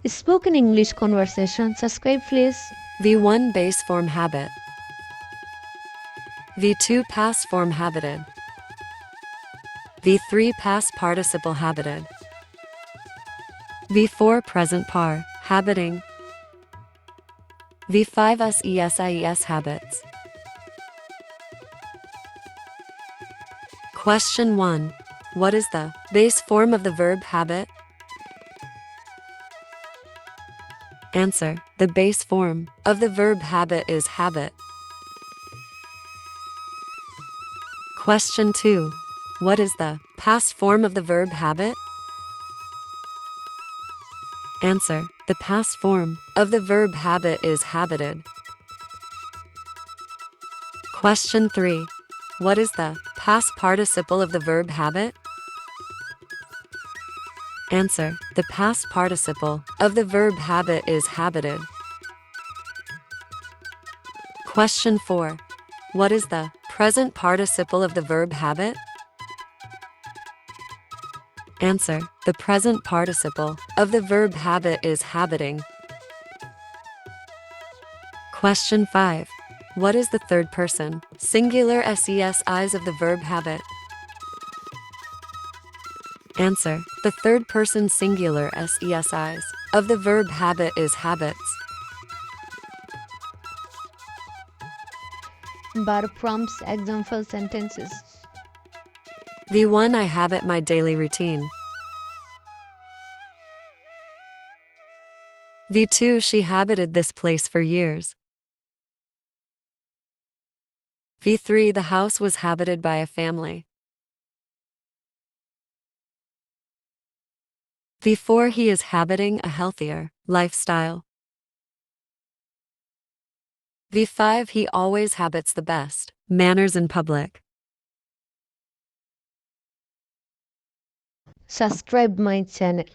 Spoken English conversation. Subscribe please. V1 base form habit. V2 past form habited. V3 past participle habited. V4 present par, habiting. V5 SESIES habits. Question 1. What is the base form of the verb habit? Answer. The base form of the verb habit is habit. Question 2. What is the past form of the verb habit? Answer. The past form of the verb habit is habited. Question 3. What is the past participle of the verb habit? Answer. The past participle of the verb habit is habited. Question 4. What is the present participle of the verb habit? Answer. The present participle of the verb habit is habiting. Question 5. What is the third person singular SESIs of the verb habit? Answer. The third person singular SESIs of the verb habit is habits. Verb prompts example sentences. V1 I habit my daily routine. V2 she habited this place for years. V3 the house was habited by a family. V4 he is habiting a healthier lifestyle. V5 he always habits the best manners in public. Subscribe my channel.